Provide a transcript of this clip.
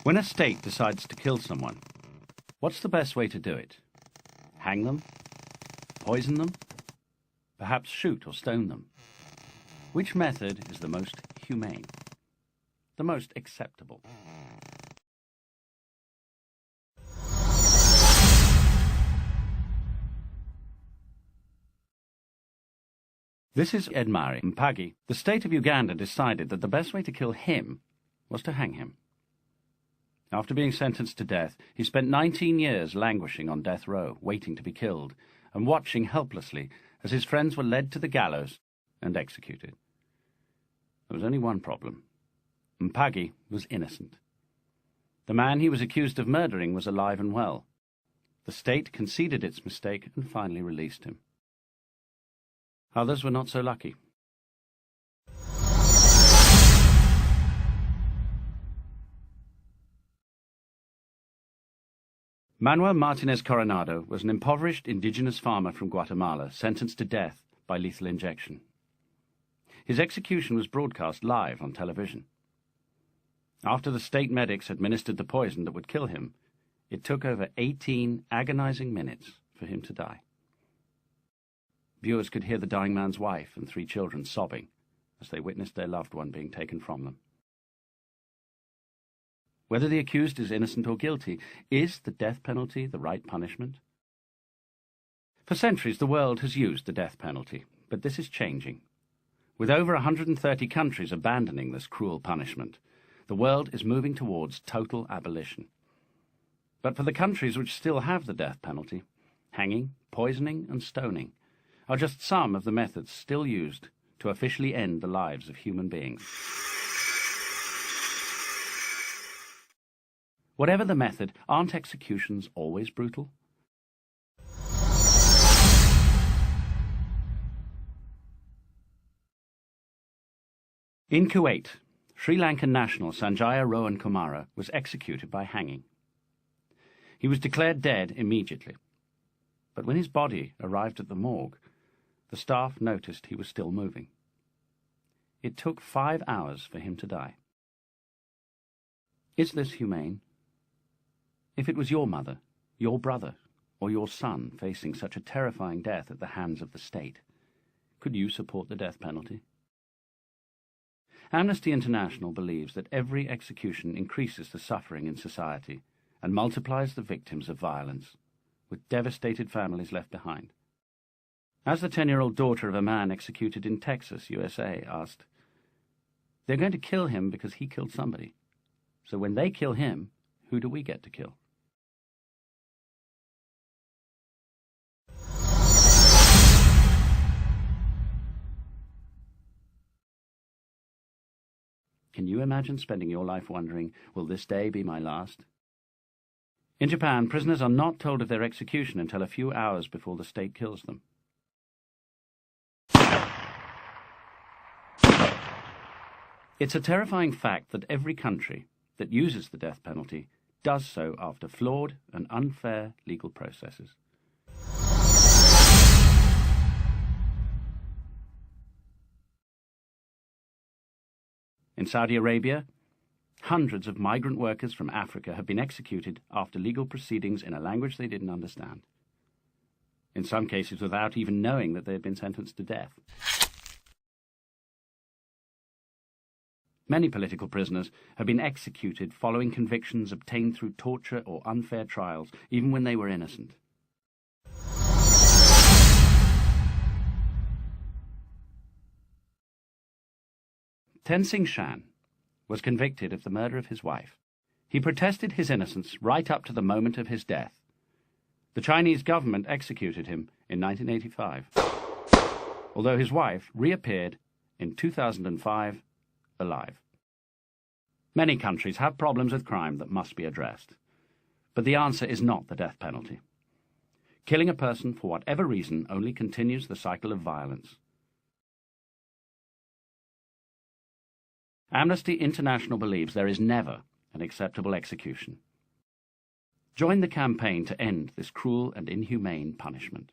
When a state decides to kill someone, what's the best way to do it? Hang them? Poison them? Perhaps shoot or stone them? Which method is the most humane? The most acceptable? This is Edmari Mpagi. The state of Uganda decided that the best way to kill him was to hang him. After being sentenced to death, he spent 19 years languishing on death row, waiting to be killed, and watching helplessly as his friends were led to the gallows and executed. There was only one problem. Mpagi was innocent. The man he was accused of murdering was alive and well. The state conceded its mistake and finally released him. Others were not so lucky. Manuel Martinez Coronado was an impoverished indigenous farmer from Guatemala sentenced to death by lethal injection. His execution was broadcast live on television. After the state medics administered the poison that would kill him, it took over 18 agonizing minutes for him to die. Viewers could hear the dying man's wife and 3 children sobbing as they witnessed their loved one being taken from them. Whether the accused is innocent or guilty, is the death penalty the right punishment? For centuries, the world has used the death penalty, but this is changing. With over 130 countries abandoning this cruel punishment, the world is moving towards total abolition. But for the countries which still have the death penalty, hanging, poisoning, and stoning are just some of the methods still used to officially end the lives of human beings. Whatever the method, aren't executions always brutal? In Kuwait, Sri Lankan national Sanjaya Rohan Kumara was executed by hanging. He was declared dead immediately, but when his body arrived at the morgue, the staff noticed he was still moving. It took 5 hours for him to die. Is this humane? If it was your mother, your brother, or your son facing such a terrifying death at the hands of the state, could you support the death penalty? Amnesty International believes that every execution increases the suffering in society and multiplies the victims of violence, with devastated families left behind. As the 10-year-old daughter of a man executed in Texas, USA, asked, "They're going to kill him because he killed somebody. So when they kill him, who do we get to kill?" Can you imagine spending your life wondering, will this day be my last? In Japan, prisoners are not told of their execution until a few hours before the state kills them. It's a terrifying fact that every country that uses the death penalty does so after flawed and unfair legal processes. In Saudi Arabia, hundreds of migrant workers from Africa have been executed after legal proceedings in a language they didn't understand, in some cases without even knowing that they had been sentenced to death. Many political prisoners have been executed following convictions obtained through torture or unfair trials, even when they were innocent. Tenzing Shan was convicted of the murder of his wife. He protested his innocence right up to the moment of his death. The Chinese government executed him in 1985, although his wife reappeared in 2005 alive. Many countries have problems with crime that must be addressed, but the answer is not the death penalty. Killing a person for whatever reason only continues the cycle of violence. Amnesty International believes there is never an acceptable execution. Join the campaign to end this cruel and inhumane punishment.